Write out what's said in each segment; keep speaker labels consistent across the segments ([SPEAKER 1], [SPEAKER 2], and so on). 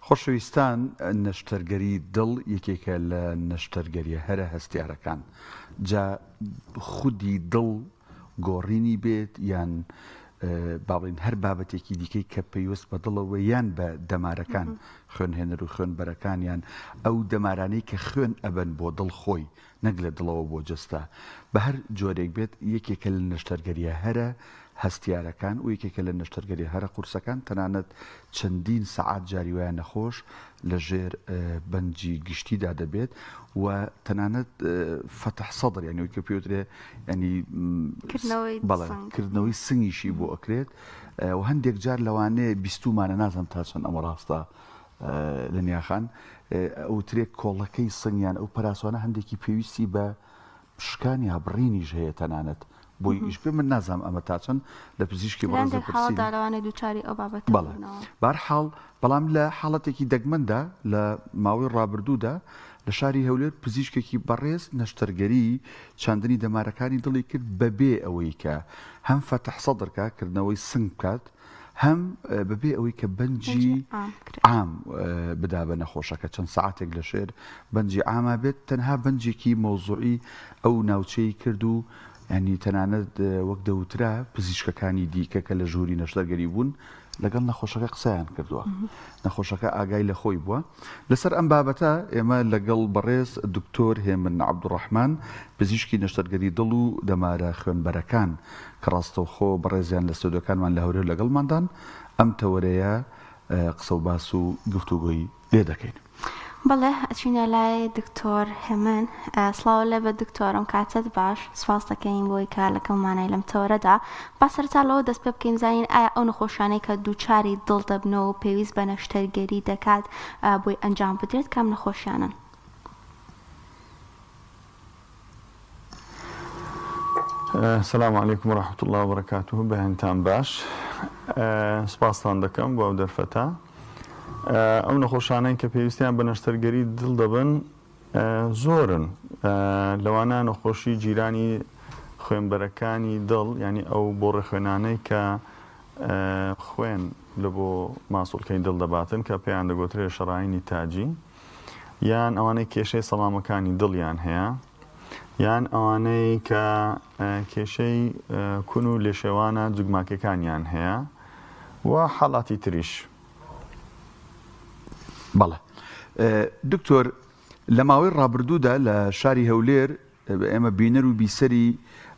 [SPEAKER 1] خۆشەویستان نەشتەرگەری دڵ یەکێکە لە نەشتەرگەریە هەرە هەستیارەکان جا خودی دڵ گۆڕینی بێت یان باڵین هەر بابەتێکی دیکەی کە پێیوەست بە دڵەوە یان بە دەمارەکان خوێنهێنەر و خوێنبەرەکانیان ئەو دەمارانەی کە خوێن ئەبەن بۆ دڵ خۆی نەک لە دڵەوە بۆ جستا بە هەر جۆرێک بێت یەکێکە لە نەشتەرگەریە هەرە هەستیارەکان و یەکێکە لە نەشتەرگەری هەرە قورسەکان تەنانەت چەندین سەعات جاریوایە نەخۆش لە ژێر بەنجی گشتیدا دەبێت و تەنانەت فتح سەدر یعنی کە پێوترێ ینی کردنەوەی سنگیشی بۆ ئەکرێت و هەندێک جار لەوانەیە بیستومانە نازم تا چەند ئەمە ڕاستە لە نیاخان ئەوترێک کۆڵەکەی سنگیان ئەو پەراسوانە هەندێکی پێویستی بە پشکانی هەبڕینیش هەیە تەنانەت بۆی ئیش پێ من نازام ئەمە تا چەند لە پزیشکی بەرحاڵ بەڵام لە حاڵەتێکی دەگمەندا لە ماوەی ڕابردوودا لە شاری هەولێر پزیشکێکی بەڕێز نەشتەرگەری چاندنی دەمارەکانی دڵی کرد بەبێ ئەوەی کە هەم فتح سەدرکە کردنەوەی سنگ بکات هەم بەبێ ئەوەی کە بەنجی عام بدا بە نەخۆشەکە چەند ساعتێک لە شێر بەنجی عامە بێت تەنها بەنجێکی مۆزوعی ئەو ناوچەی کرد و ینی تەنانەت وەک دەوترا پزیشکەکانی دیکە کە لە ژووری نەشتەرگەری بوون لەگەڵ نەخۆشەکە قسەیان کردووە نەخۆشەکە ئاگای لە خۆی بووە لەسەر ئەم بابەتە ئێمە لەگەڵ بەڕێز دکتۆر هێمن عەبدوڕەحمان پزیشکی نەشتەرگەری دڵ و دەمارە خوێنبەرەکان کە ڕاستەوخۆ بەڕێزیان لە ستۆدیۆکانمان لە هەولێر لەگەڵماندان ئەم تەوەرەیە قسە و باس و گفتوگۆی لێ دەکەین.
[SPEAKER 2] بەڵێ ئەچینە لای دکتۆر هێمن سڵاو لێ بە دکتۆرم کاتت باش سپاس دەکەین بۆی کە لەگەڵمانای لەم تەوەرەدا با سەرەتا لەوە دەست پێ بکەین زانین ئایا ئەو نەخۆشانەی کە دووچاری دڵ دەبنەوە و پێویست بە نەشتەرگەری دەکات بۆی ئەنجام بدرێت کام نەخۆشیانن؟
[SPEAKER 3] السلام عليكم ورحمة الله وبركاته بهنتان باش سپاسان دەکەم بۆ ئەو دەرفەتە ئەو نەخۆشانەی کە پێویستیان بە نەشتەرگەری دڵ دەبن زۆرن لەوانە نەخۆشی جیرانی خوێنبەرەکانی دڵ ینی ئەو بۆ ڕێخوێنانەی کە خوێن لە بۆ ماسوولکەی دڵ دەباتن کە پێیان دەگوترێت شەڕاینی تاجی یان ئەوانەی کێشەی سەڵامەکانی دڵیان هەیە یان ئەوانەی کە کێشەی کون و لێشێوانە جوگماکەکانیان هەیە و حاڵاتی تریش.
[SPEAKER 1] بەڵێ دکتۆر لە ماوەی ڕابردوودا لە شاری هەولێر ئێمە بینەر و بیسەری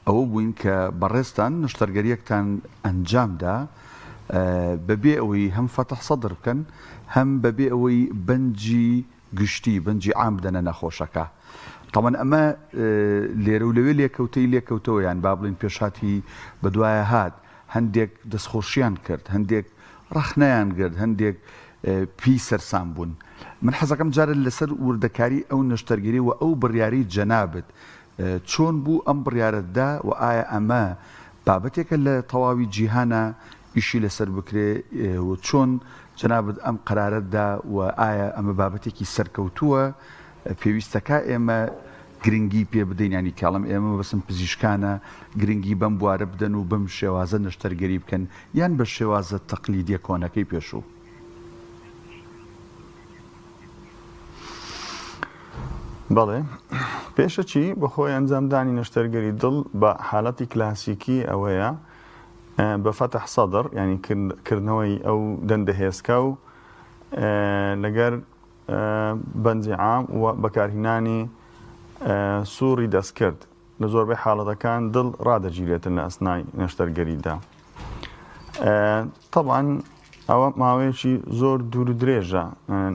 [SPEAKER 1] ئەوە بووین کە بەڕێستان نەشتەرگەریەکتان ئەنجامدا بەبێ ئەوەی هەم فتح سەدر بکەن هەم بەبێ ئەوەی بەنجی گشتی بەنجی عام بدەنە نەخۆشەکە. تەمان ئەمە لێرە و لەوێ لێکەوتەوە یان با بڵین پێشاتی بەدوایە هات هەندێک دەستخۆشیان کرد هەندێک ڕەخنەیان کرد هەندێک پی سەرسام بوون. من حەزەکەم جارە لەسەر وردەکاری ئەو نەشتەرگەری و ئەو بڕیاری جەنابەت چۆن بوو ئەم بڕیارەتدا و ئایا ئەمە بابەتێکە لە تەواوی جیهانە ئیشی لەسەر بکرێ و چۆن جەنابەت ئەم قەرارەتدا و ئایا ئەمە بابەتێکی سەرکەوتووە پێویستەکە ئێمە گرنگی پێ بدەین ینی کاڵم ئێمە بەسم پزیشکانە گرنگی بەم بوارە بدەن و بەم شێوازە نەشتەرگەری بکەن یان بە شێوازە تەقلیدیە کۆنەکەی پێشوو.
[SPEAKER 3] بەڵێ پێشەچی بەخۆی ئەنجامدانی نەشتەرگەری دڵ بە حاڵەتی کلاسیکی ئەوەیە بە فتح سەدر ینی کردنەوەی ئەو دەندە هێزکە و لەگەر بەنجی عام و بەکارهێنانی سووڕی دەستکرد لە زۆربەی حاڵەتەکان دڵ ڕادەگیرێتن لە ئەسنای نەشتەرگەریدا. طبعاً ئەوە ماوەیەکی زۆر دوور و درێژە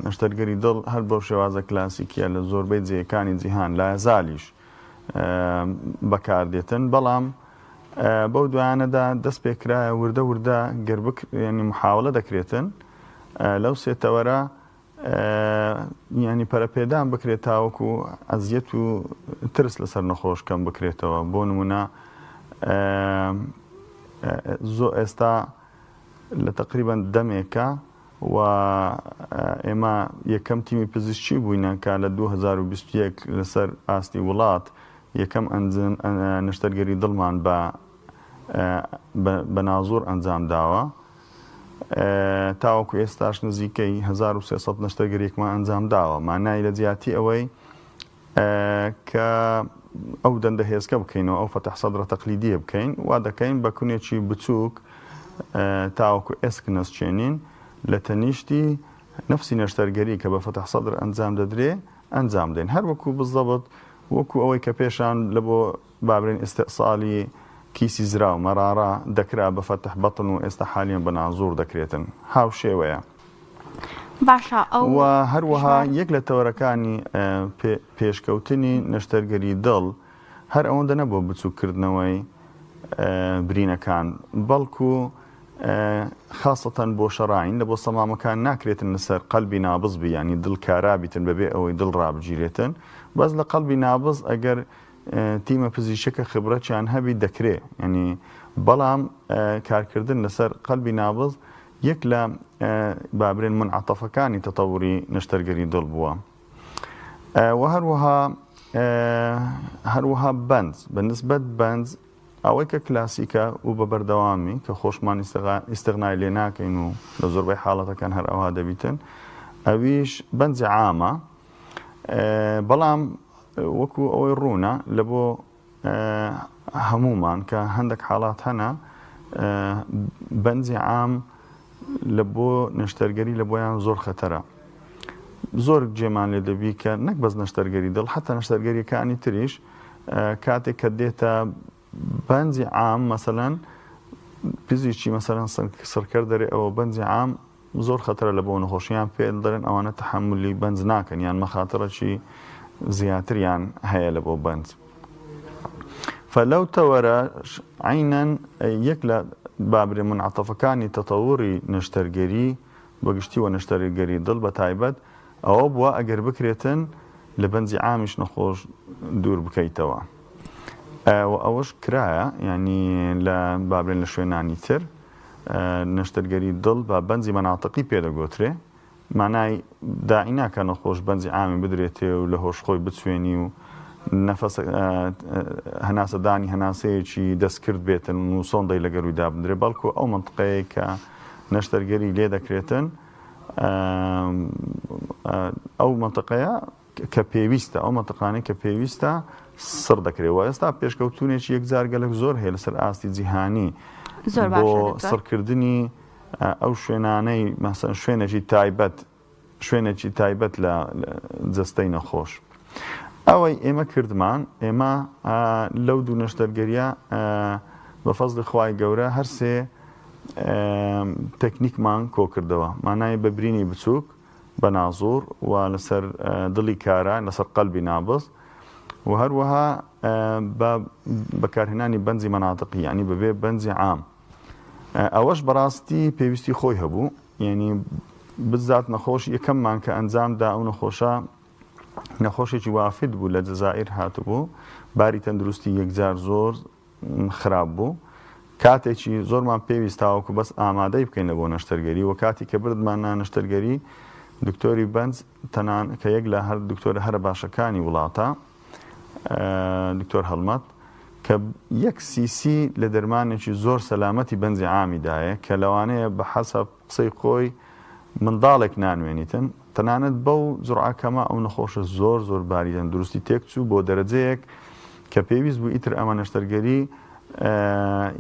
[SPEAKER 3] نەشتەرگەری دڵ هەر بەو شێوازە کلاسیکیە لە زۆربەی جێیەکانی جیهان لە زالیش بەکاردێتن بەڵام بەو دوایانەدا دەست پێکرایە وردە وردە گەربک ینی محاولە دەکرێتن لەو سێتەوەرە ینی پەرەپێدان بکرێت تاوەکو ئەزیەت و ترس لەسەر نەخۆش کەم بکرێتەوە بۆ نمونە ئێستا لە تقریبا دەمێکە و ئێمە یەکەم تیمی پزیشکی بووینە کە لە 2021 لەسەر ئاستی وڵات یەکەم نەشتەرگەری دڵمان بە نازۆر ئەنجام داوە تاوەکو ئێستاش نزیکەی 1300 نەشتەرگەریەکمان ئەنجام داوە مانای لە جیاتی ئەوەی کە ئەو دەندە هێزکە بکەینەوە ئەو فەتەح سەدرە تەقلیدیە بکەین وا دەکەین بە کونێکی بچووک تاوەکو ئێسک نەسچێنین لە تەنیشتی نفسی نەشتەرگەری کە بە فەتەح سەدر ئەنجام دەدرێ ئەنجام دێن هەر وەکو بزەبت وەکو ئەوەی کە پێشان لە بۆ بابرین ئستئسالی کیسی زرا و مەرارە دەکرا بە فەتح بەتن و ئێستا حالیان بە نازوور دەکرێتن هاو شێوەیە
[SPEAKER 2] باشە ئەو
[SPEAKER 3] و هەروەها یەک لە تەوەرەکانی پێشکەوتنی نەشتەرگەری دڵ هەر ئەوەندە نەبوو بچووکردنەوەی برینەکان بەڵکو خاصەتەن بۆ شەڕاین لە بۆ سەمامەکان ناکرێتن لەسەر قەلبی نابز بی ینی دڵ کارابیتن بەبێ ئەوەی دڵ ڕابگیرێتن بەس لە قەلبی نابز ئەگەر تیمە پزیشکە خبرەتیان هەبی دەکرێ ینی بەڵام کارکردن لەسەر قەلبی نابز یەک لە بابرێن منعەتەفەکانی تەتەووری نەشتەرگەری دڵ بووە و هەروەها بەنز بەنسبەت بەنز ئەوەی کە کلاسیکە و بە بەردەوامی کە خۆشمان ئیستیغنای لێ ناکەین و لە زۆربەی حاڵەتەکان هەر ئەوها دەبیتن ئەویش بەنجی عامە بەڵام وەکو ئەوەی ڕوونە لە بۆ هەمومان کە هەندێک حاڵات هەنا بەنجی عام لە بۆ نەشتەرگەری لە بۆیان زۆر خەتەرە زۆر جێمان لێ دەبی کە نەک بەس نەشتەرگەری دڵ حتا نەشتەرگەریەکانی تریش کاتێک کە دێتە بەنجی عام مەسەلەن پزیشکی مەسەلەن سڕکەر دەرێ ئەوە بەنجی عام زۆر خەتەرە لە بۆ نەخۆشییان پێ دەڵێن ئەوانە تەحملی بەنج ناکەن یان مەخاتەرەکی زیاتریان هەیە لە بۆ بەنج فەلەو تەوەرە عینەن یەک لە بابرێ منعەتەفەکانی تەتەووری نەشتەرگەری بەگشتیوە نەشتەرگەری دڵ بە تایبەت ئەوە بووە ئەگەر بکرێتن لە بەنجی عامیش نەخۆش دوور بکەیتەوە و ئەوەش کرایە ینی لە بابرێن لە شوێنانی تر نەشتەرگەری دڵ بە بەنجی مەناتقی پێدەگۆترێ مانای داعی ناکە نەخۆش بەنجی عامی بدرێتێ و لە هۆشخۆی بچوێنی و نەفەس هەناسەدانی هەناسەیەکی دەستکرد بێتن و سۆندەی لەگەرویدا بدرێ بەڵکو ئەو منطقەیە کە نەشتەرگەری لێ دەکرێتن ئەو منطقەیە کە پێویستە ئەو منطقانەی کە پێویستە سڕ دەکرێتەوە ئێستا پێشکەوتونێکی یەکجار گەلک زۆر هەیە لەسەر ئاستی جیهانی بۆ سڕکردنی ئەو شوێنانەی مەسەن شوێنێکی تایبەت لە جەستەی نەخۆش ئەوەی ئێمە کردمان ئێمە لەو دوو نەشتەرگەریە بە فەزلی خوای گەورە هەرسێ تەکنیکمان کۆ کردەوە مانای بەبرینی بچووک بە نازوور و لەسەر دڵی کارە لەسەر قەلبی نابز و هەروەها بەکارهێنانی بەنجی مەناتقی ینی بەبێ بەنجی عام ئەوەش بەڕاستی پێویستی خۆی هەبوو یعنی بزات نەخۆش یەکەممان کە ئەنجامدا ئەو نەخۆشێکی وافد بوو لە جەزائیر هاتبوو باری تەندروستی یەکجار زۆر خراپ بوو کاتێکی زۆرمان پێویستاوەکو بەس ئامادەی بکەین لە بۆ نەشتەرگەری و کاتی کە بردمانە نەشتەرگەری دکتۆری بەنج تەنان کە یەک لە هەر دکتۆرە هەرە باشەکانی وڵاتە دکتۆر هەڵمەت کە یەک سیسی لە دەرمانێکی زۆر سەلامەتی بەنجی عامیدایە کە لەوانەیە بە حەسەب قسەی خۆی منداڵێک نانوێنیتن تەنانەت بەو جوڕعەکەمە ئەو نەخۆشە زۆر زۆر باری تەندروستی تێکچوو بۆ دەرەجەیەک کە پێویست بوو ئیتر ئەمە نەشتەرگەری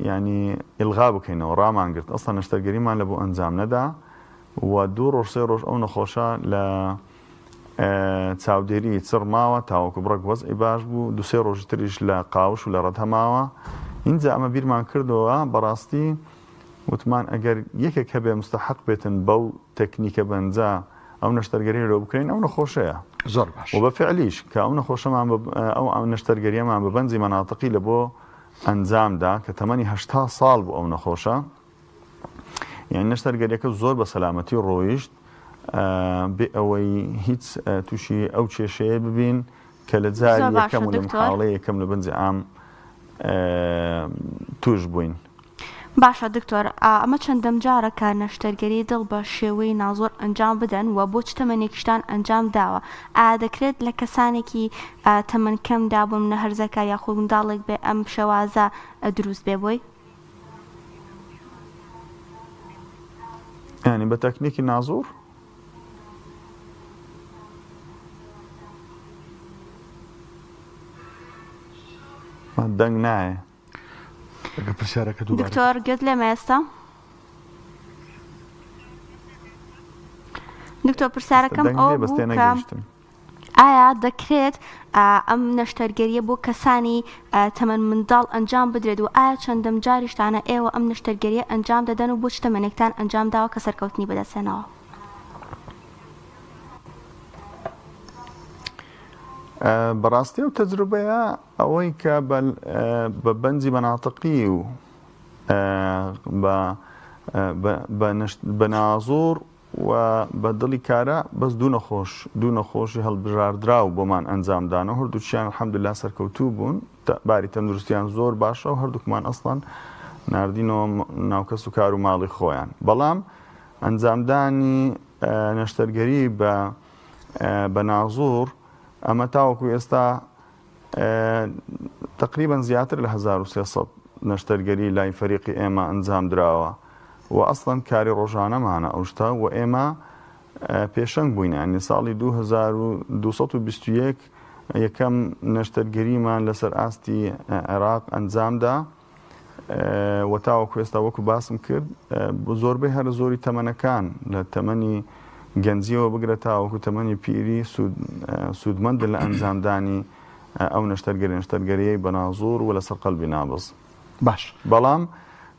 [SPEAKER 3] ینی ئیلغا بکەینەوە ڕامانگرت ئەستا نەشتەرگەریمان لە بۆ ئەنجام نەدا و 2 ڕۆژ 3 ڕۆژ ئەو نەخۆشە لە چاودێری چڕ ماوە تاوەکو بڕک وەزئی باش بوو 2-3 ڕۆژی تریش لە قاوش و لە ڕەت هەماوە اینجا ئەمە بیرمان کردەوە بەڕاستی وتمان ئەگەر یەکێک هەبێ مستەحق بێتن بەو تەکنیکە بەنجا ئەو نەشتەرگەری لۆ بکرێن ئەو نەخۆشەیە
[SPEAKER 1] زۆر باش
[SPEAKER 3] و بە فعلیش کە ئەو نەخۆشەمان ئەو نەشتەرگەریەمان بە بەنجی مەناتقی لە بۆ ئەنجامدا کە تەمەنی 80 ساڵ بوو ئەو نەخۆشە یعنی نەشتەرگەریەکە زۆر بە سەلامەتی ڕۆیشت بێ ئەوەی هیچ تووشی ئەو کێشەیە ببین کە لە جاری یەکەم و لە محاڵەی یەکەم لە بەنجی عام توش بووین.
[SPEAKER 2] باشە دکتۆر ئەمە چەندەم جارەکە نەشتەرگەری دڵ بە شێوەی نازۆر ئەنجام بدەن و بۆ چ تەمەنێکیشتان ئەنجام داوە ئایا دەکرێت لە کەسانێکی تەمەن کەمدا بوون منە هەرزەکە یاخۆ منداڵێک بێ ئەم شەوازە دروست بێ بۆی؟
[SPEAKER 3] يعني بە تەکنیکی نازوور دەنگ نایە
[SPEAKER 1] ئەگە پرسیارەکە دووبارە
[SPEAKER 2] دکتۆر گوێت لێمە ئێستا دکتۆر پرسیارەکەم ئەوە بوو
[SPEAKER 3] بەستێ
[SPEAKER 2] کە
[SPEAKER 3] نەگەیشتم.
[SPEAKER 2] ئایا دەکرێت ئەم نەشتەرگەریە بۆ کەسانی تەمەن منداڵ ئەنجام بدرێت و ئایا چەندەم جاریشتانە ئێوە ئەم نەشتەرگەریە ئەنجام دەدەن و بۆ چ تەمەنێکتان ئەنجام داوە کە سەرکەوتنی بەدەستێنەوە؟
[SPEAKER 3] بەڕاستی و تەجروبەیە ئەوەی کە بە بەنجی مەناتقی و بە نازۆر و بە دڵی کارە بەس دوو نەخۆشی هەڵبژاردرا و بۆمان ئەنجامدانەوە هەردووچیان الحەمدوللا سەرکەوتوو بوون باری تەندروستیان زۆر باشە و هەردووکمان ئەسڵان ناردینەوە ناوکەس و کار و ماڵی خۆیان بەڵام ئەنجامدانی نەشتەرگەری بە نازۆر ئەمە تاوەکو ئێستا تقریبان زیاتر لە 1300 نەشتەرگەری لای فەریقی ئێمە ئەنجام درراوە و ئەسڵەن کاری ڕۆژانەمانە ئەوشتا و ئێمە پێشەنگ بووین ینی ساڵی 2221 یەکەم نەشتەرگەریمان لەسەر ئاستی عێراق ئەنجامدا و تاوەکو ئێستا وەکو باسم کرد زۆربەی هەر زۆری تەمەنەکان لە تەمەنی گەنجیەوە بگرە تاوەکو تەمەنی پیری سوودمەند لە ئەنجامدانی ئەو نەشتەرگەریەی بە نازۆر و لەسەر قەلبی نابز
[SPEAKER 1] باش
[SPEAKER 3] بەڵام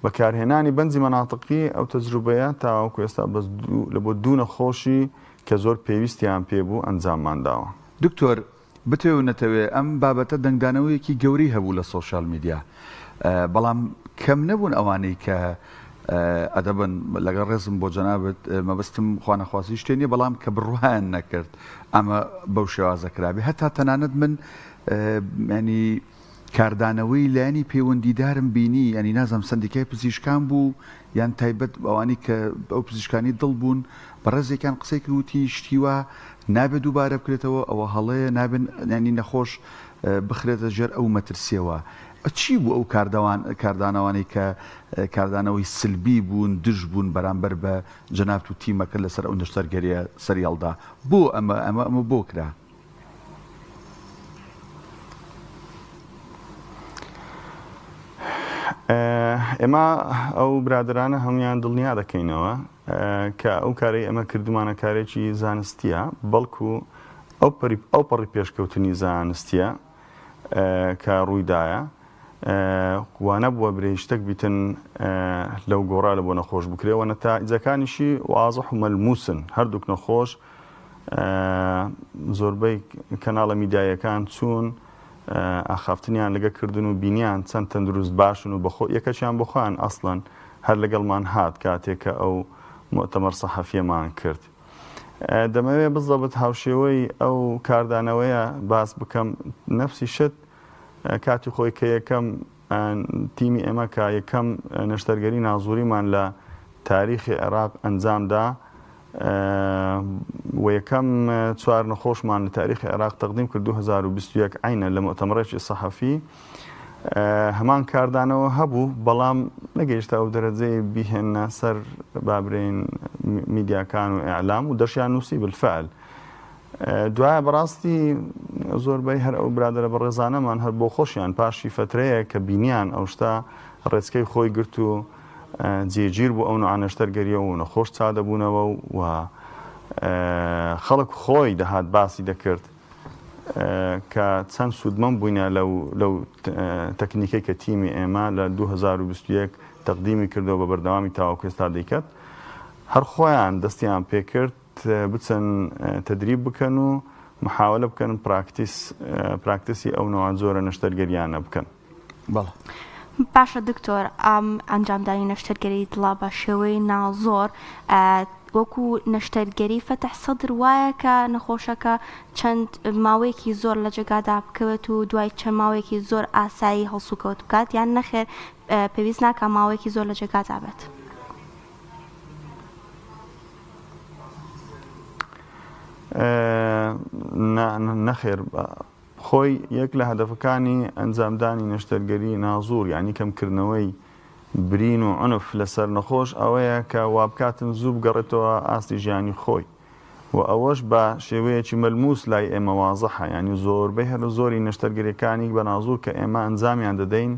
[SPEAKER 3] بەکارهێنانی بەنجی مەناتقی ئەو تەجروبەیە تاوەکو ئێستا بەس لە بۆ دوو نەخۆشی کە زۆر پێویستیان پێبوو ئەنجاممان داوە.
[SPEAKER 1] دکتۆر بتوێ و نەتەوێ ئەم بابەتە دەنگدانەوەیەکی گەوری هەبوو لە سۆشال میدیا بەڵام کەم نەبوون ئەوانەی کە ئەدەبن لەگەڵ ڕێزم بۆ جەنابەت مەبەستم خوانەخواسی شتێنیە بەڵام کە بڕوایان نەکرد ئەمە بەو شێوازە کرابێ هەتا تەنانەت من ینی کاردانەوەی لایانی پەیوەندیدارم بینی ینی نازانم سندیکای پزیشکان بوو یان تایبەت ئەوانی کە ئەو پزیشکانی دڵ بوون بە ڕێزێکیان قسەی کردوتی شتیوە نابێت دووبارە بکرێتەوە ئەوە هەڵەیە نابن ینی نەخۆش بخرێتە ژێر ئەو مەترسیەوە چی بوو ئەو کاردانەوانی کە کاردانەوەی سلبی بوون دژ بوون بەرامبەر بە جەنابەت و تیمەکە لەسەر ئەو نەشتەرگەریە سەریاڵدا بۆ ئەمە بۆ کرا؟
[SPEAKER 3] ئێمە ئەو برادرانە هەمویان دڵنیا دەکەینەوە کە ئەو کارەی ئەمە کردمانە کارێکی زانستیە بەڵکو ئەو پەڕی پێشکەوتنی زانستیە کە ڕوویدایە وانە بووە برێ شتێک بیتن لەو گۆڕا لە بۆ نەخۆش بکرێەوە نەتائیجەکانیشی وازح و مەلموسن هەردووک نەخۆش زۆربەی کەناڵە میدیایەکان چوون ئاخافتنیان لەگە کردن و بینیان چەند تەندروست باشن و بەخۆ یەکەشیان بخۆیان ئەسڵەن هەر لەگەڵمان هات کاتێککە ئەو مؤتەمەر سەحەفیەمان کرد. دەمەوێت بزەبت هاوشێوەی ئەو کاردانەوەیە باس بکەم نەفسی شت کاتی خۆی کە یەکەم تیمی ئێمە کە یەکەم نەشتەرگەری نازووریمان لە تاریخی عێراق ئەنجامدا و یەکەم چوار نەخۆشمان لە تاریخی عێراق تەقدیم کرد 2021 عینە لە مؤتەمەرێکی سەحەفی هەمان کاردانەوە هەبوو بەڵام نەگەیشتە ئەو دەرەجەی بیهێنە سەر بابرین میدیاکان و ئیعلام و دەشیان نووسی بالفعل دوایە بەڕاستی زۆربەی هەر ئەو برادرە بە ڕێزانەمان هەر بۆ خۆشیان پاشی فترەیە کە بینیان ئەو شتا ڕێچکەی خۆی گرت و جێگیر بوو ئەو نوع نەشتەرگەریە و نەخۆش چادەبوونەوە و خەڵک خۆی دەهات باسی دەکرد کە چەند سوودمەند بووینە لەو تەکنیکەی کە تیمی ئێمە لە 2021 تەقدیمی کردەوە بە بەردەوامی تاوەکو ئێستا دەیکەت هەر خۆیان دەستیان پێکرد بچەن تەدریب بکەن و محاولە بکەن پراکتیسی ئەو نوع زۆرە نەشتەرگەریانە بکەن.
[SPEAKER 1] بەڵێ
[SPEAKER 2] باشە دکتۆر ئەم ئەنجامدانی نەشتەرگەری دڵا بە شێوەی ناوزۆر وەکو نەشتەرگەری فەتح سەدر وایە کە نەخۆشەکە چەند ماوەیەکی زۆر لە جێگادا بکەوێت و دوای چەند ماوەیەکی زۆر ئاسایی هەڵسوکەوت بکات یان نەخێر پێویست ناکە ماوەیەکی زۆر لە جێگادا بێت؟
[SPEAKER 3] نەخێر خۆی یەک لە هەدەفەکانی ئەنجامدانی نەشتەرگەری نازوور یعنی کەمکردنەوەی برین و عنف لەسەر نەخۆش ئەوەیە کە وابکاتن زوو بگەڕێتەوە ئاستی ژیانی خۆی و ئەوەش بە شێوەیەکی مەلموس لای ئێمە وازەحە، ینی زۆربەی هەر زۆری نەشتەرگەریەکانی بەناوزوو کە ئێمە ئەنجامیان دەدەین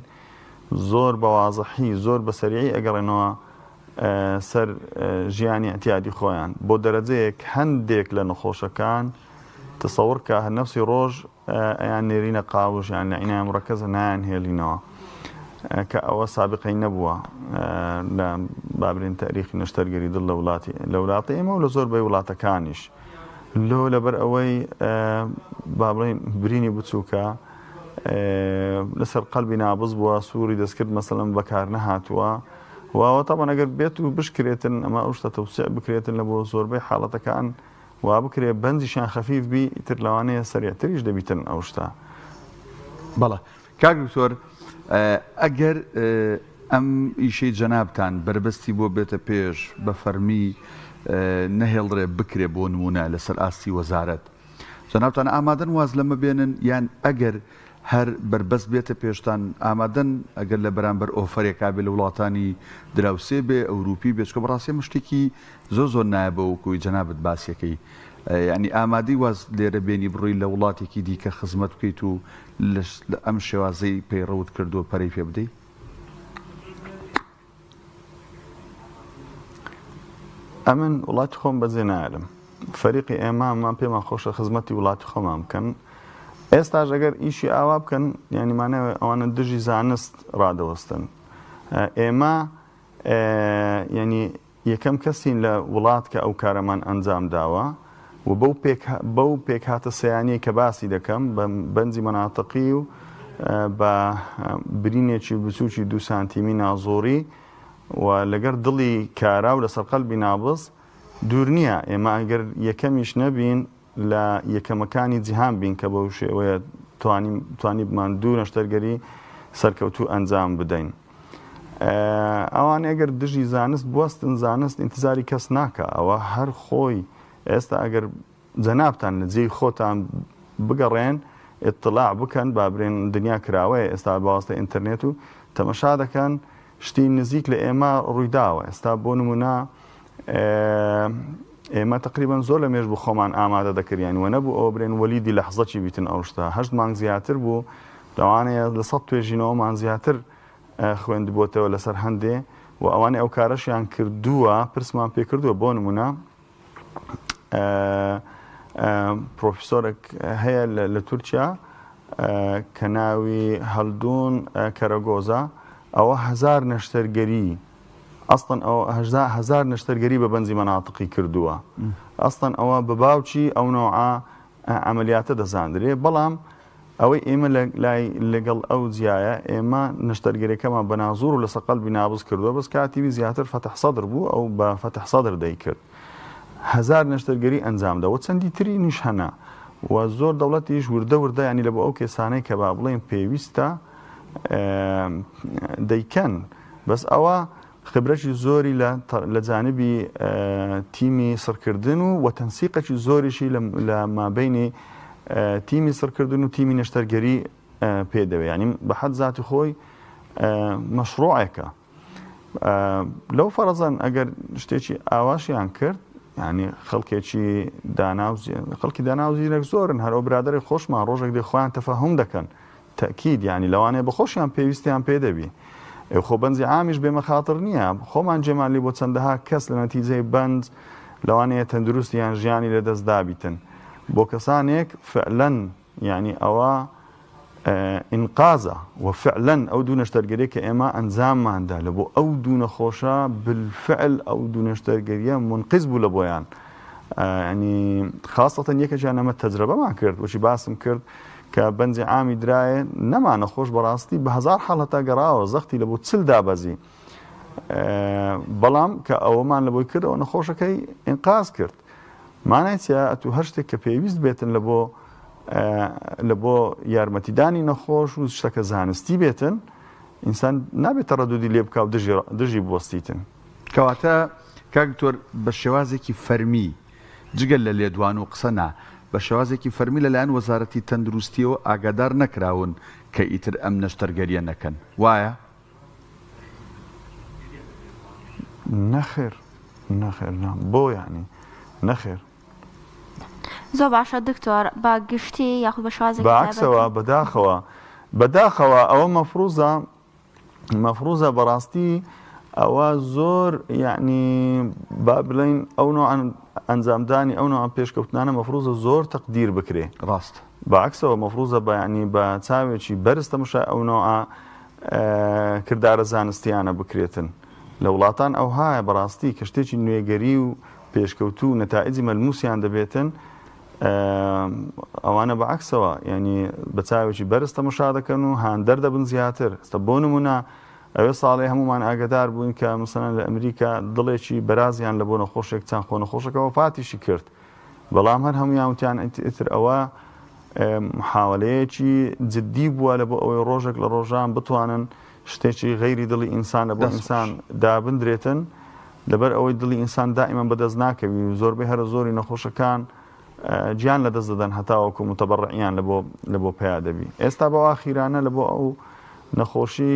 [SPEAKER 3] زۆر بە وازەحی زۆر بە سەریعی ئەگەڕێنەوە سەر ژیانی ئەتیادی خۆیان بۆ دەرەجەیەک هەندێک لە نەخۆشەکان تەسەوڕ کە هەر نەفسی ڕۆژ ئەیان نێرینە قاوش یان لە عینای مڕەکەزە نایان هێڵینەوە کە ئەوە سابقەی نەبووە لە بابرین تاریخی نەشتەرگەری دڵ لە وڵاتی ئێمە و لە زۆربەی وڵاتەکانیش لەبەر ئەوەی با بڵێن برینی بچووکە لەسەر قەلبی نابز بووە سووری دەستکرد مەسەڵەن بەکار نەهاتووە واوە تاوان ئەگەر بێت و بشکرێتن ئەمە ئەو شتە تەوسیع بکرێتن لە بۆ زۆربەی حاڵەتەکان وا بکرێ بەنجیشان خەفیف بی ئیتر لەوانەیە سەریعتریش دەبیتن ئەو شتە.
[SPEAKER 1] بەڵێ کاک دکتۆر ئەگەر ئەم ئیشەی جەنابتان بربەستی بۆ بێتە پێش بە فەرمی نەهێڵڕێ بکرێ بۆ نمونە لەسەر ئاستی وەزارەت جەنابتان ئامادەن واز لەمە بێنن یان ئەگەر هەر بربەست بێتە پێشتان ئامادەن ئەگەر لە بەرامبەر ئۆفەرێکا بێ لە وڵاتانی دراوسێ بێ ئەوروپی بێچکە بەڕاستی مشتێکی زۆر نایە بە وەکوی جەنابەت باسیەکەی ینی ئامادەی واز لێرە بێنی بڕووی لە وڵاتێکی دیکە خزمەت بکەیت و ئەم شێوازەی پەیڕەوت کردووە پەرەی پێ بدەیت؟
[SPEAKER 3] ئەمن وڵاتی خۆم بەجێ نایڵم فەریقی ئێمامان پێمان خۆشە خزمەتی وڵاتی خۆمان بکەن ئێستاش ئەگەر ئیشی ئاوا بکەن یانیمانەوە ئەوانە دژی زانست ڕادەوەستن ئێمە ینی یەکەم کەسین لە وڵات کە ئەو کارەمان ئەنجام داوە و بەو پێکهاتە سەیانەی کە باسی دەکەم بە بەنجی مەناتەقی و بە برینێکی بچووکی 2 سانتیمی نازۆری و لەگەر دڵی کارا و لەسەر قەلبی نابز دوور نییە ئێمە ئەگەر یەکەمیش نەبین لە یەکەمەکانی جیهان بین کە بەو شێوەیە توانی بمان دوو نەشتەرگەری سەرکەوتوو ئەنجام بدەین. ئەوان ئەگەر دژی زانست بوەستن زانست ئینتزاری کەس ناکە ئەوە هەر خۆی ئێستا ئەگەر جەنابتان لە جێی خۆتان بگەڕێن ئێطلاع بکەن بابرێن دنیا کراوەیە ئێستا بەواسطە ئینتەرنێت و تەمەشا دەکەن شتی نزیک لە ئێمە ڕوویداوە ئێستا بۆ نمونە ئێمە تقریبان زۆر لە مێژ بوو خۆمان ئامادە دەکردیان وە نەبوو ئەوە برێن وەلیدی لەحزەکی بیتن ئەو شتە 8 مانگ زیاتر بوو لەوانەیە لە 100 توێژینەوەمان زیاتر خوێندبووتەوە لەسەر هەندێ و ئەوانەی ئەو کارەشیان کردووە پرسمان پێ کردووە بۆ نمونە پرۆفیسۆرێک هەیە لە تورکیا کە ناوی هەلدون کەرەگۆزە ئەوە 1000 نەشتەرگەری ئەستن ئەو 1000 نەشتەرگەری بە بەنجی مەناتقی کردووە ئەستن ئەوە بە باوکی ئەو نۆعە ئەمەلیاتە دەزاندرێ بەڵام ئەوەی ئێمە لەگەڵ ئەو جیایە ئێمە نەشتەرگەریەکەمان بە نازوور و لەسەر قەلبی نابز کردووە بەس کاتیوی زیاتر فەتح سەدر بوو ئەو بە فەتح سەدر دەیکرد 1000 نەشتەرگەری ئەنجامدا و چەندی تری نیش هەنا و زۆر دەوڵەتیش وردە ینی لە بۆ ئەو کێسانەی کە با بڵێن پێویستە دەیکەن بەس ئەوە خبرەی زۆری لە جانبی تیمی سڕکردن و تەنسیقێکی زۆریشی لە مابینی تیمی سڕکردن و تیمی نەشتەرگەری پێدەوێت ینی بە حەد ذاتی خۆی مەشروعێکە لەو فەرەزان ئەگەر شتێکی ئاواشیان کرد ینی خەڵکی داناوزیرێک زۆرن هەرەوە برادری خۆشمان ڕۆژێک دێ خۆیان تەفەهوم دەکەن تەکید ینی لەوانەیە بە خۆشیان پێویستیان پێدەبی خۆ بەنجی عامیش بێمە خاتر نییە خۆمان جێمانلی بۆ چەندەها کەس لە نەتیجەی بەنج لەوانەیە تەندروستیان ژیانی لەدەست دابیتن بۆ کەسانێک فعلەن ینی ئەوە ئینقازە و فعلەن ئەو دوو نەشتەرگەریە کە ئێمە ئەنجامماندا لە بۆ ئەو دوو نەخۆشە بالفعل ئەو دوو نەشتەرگەریە منقز بوو لە بۆیان ینی خاستەن یەکەجیان ئەمە تەجربەمان کرد وەچی باسم کرد کە بەنجی عامی درایە نەمانە خۆش بەڕاستی بە 1000 حاڵەتە گەڕاوە زەختی لە بۆ چل دابەزی بەڵام کە ئەوەمان لە بۆی کرد ئەو نەخۆشەکەی ئینقاز کرد مانایچە ئەتو هەر شتێک کە پێویست بێتن لە بۆ یارمەتیدانی نەخۆش و شتەکە زانستی بێتن ئینسان نابێتە ڕەدودی لێ بکە و دژی بوەستیتن
[SPEAKER 1] کەواتە کاکتۆر بە شێوازێکی فەرمی جگەل لە لێدوان و قسەنا بە شێوازێکی فەرمی لەلایەن وەزارەتی تەندروستیەوە ئاگادار نەکراون کە ئیتر ئەم نەشتەرگەریە نەکەن وایە؟
[SPEAKER 3] نەخێر نەخێر بۆ یعنی نەخێر
[SPEAKER 2] زۆر باشە دکتۆر بە گشتی یاخود بە شازێک
[SPEAKER 3] بەعکسەوە بەداخەوە ئەوە مەفروزە بەڕاستی ئەوە زۆر یعنی با بڵین ئەو نوع ئەنجامدانی ئەو نوع پێشکەوتنانە مەفروزە زۆر تەقدیر بکرێ
[SPEAKER 1] ڕاست
[SPEAKER 3] بەعکسەوە مەفروزە بە ینی بە چاوێکی بەرز تەماشای ئەو نوع کردارە زانستیانە بکرێتن لە وڵاتان ئەو هایە بەڕاستی کە شتێکی نوێگەری و پێشکەوت و نەتائجی مەلموسیان دەبێتن ئەوانە بەعکسەوە ینی بە چاوێکی بەرز تەماشا دەکەن و هاندەر دەبن زیاتر ئێستا بۆ نمونە ئەوێ ساڵی هەمومان ئاگدار بووین کە مثلەن لە ئەمریکا دڵێکی بەرازیان لە بۆ نەخۆشێک چەند خۆ نەخۆشەکەەوە فاتیشی کرد بەڵام هەر هەمویان وتیان ئیتر ئەوە محاولەیەکی جددی بووە لە بۆ ئەوەی ڕۆژێک لە ڕۆژان بتوانن شتێکی غەیری دڵی ئینسان لە بۆ ئینسان دابدرێتن لەبەر ئەوەی دڵی ئینسان دائیمەن بەدەست ناکەوی و زۆربەی هەرە زۆری نەخۆشەکان گیان لە دەست دەدەن هەتاوەکو متەبەڕعیان لە بۆ پیا دەبی ئێستا بەوا خیرانە لە بۆ ئەو نەخۆشی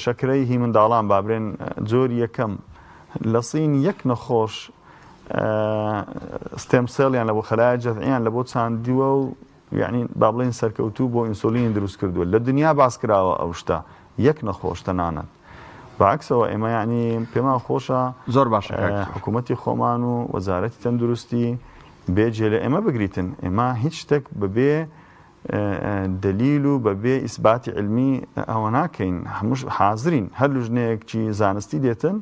[SPEAKER 3] شەکرەی هی منداڵان بابرێن جۆری یەکەم لە سین یەک نەخۆش ستێم سێڵیان لە بۆ خەلایە جەذعیان لە بۆ چاندیوە و یعنی با بڵێن سەرکەوتوو بۆ ئینسۆلین دروست کردووە لە دنیا باس کراوە ئەو شتە یەک نەخۆش تەنانەت بەعکسەوە ئێمە یعنی پێمان خۆشە
[SPEAKER 1] زۆر باشە
[SPEAKER 3] حکوومەتی خۆمان و وەزارەتی تەندروستی بێجێ لە ئێمە بگریتن ئێمە هیچ شتێک بەبێ دلیل و بەبێ ئیسباتی علمی ئەوە ناکەین هەمووش حازرین هەر لوژنەیەکی زانستی دێتن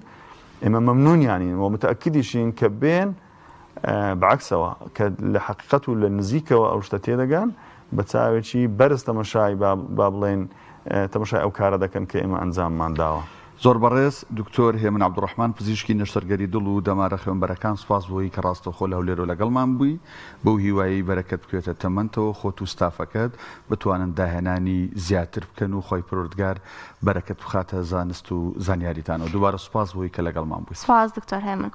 [SPEAKER 3] ئێمە مەمنونیانین و متەئەکیدیشین کە بێن بەعکسەوە کە لە حەقیقەت و لە نزیکەوە ئەو شتە تێدەگەن بە چاوێکی بەرز تەماشای با بڵێن تەماشای ئەو کارە دەکەن کە ئێمە ئەنجاممان داوە
[SPEAKER 1] زۆر بەڕێز دکتۆر هێمن عەبدوڕەحمان پزیشکی نەشتەرگەری دڵ و دەمارە خوێنبەرەکان سوپاس بۆی کە ڕاستەوخۆ لە هەولێر و لەگەڵمان بووی بەو هیوایی بەرەکەت بکوێتە تەمەنتەوە خۆت و ستافەکەت بتوانن داهێنانی زیاتر بکەن و خۆی پروردگار بەرەکەت بخاتە زانست و زانیاریتانەوە دووبارە سوپاس بۆی کە لەگەڵمان بووی
[SPEAKER 2] سپاس دکتۆر هێمن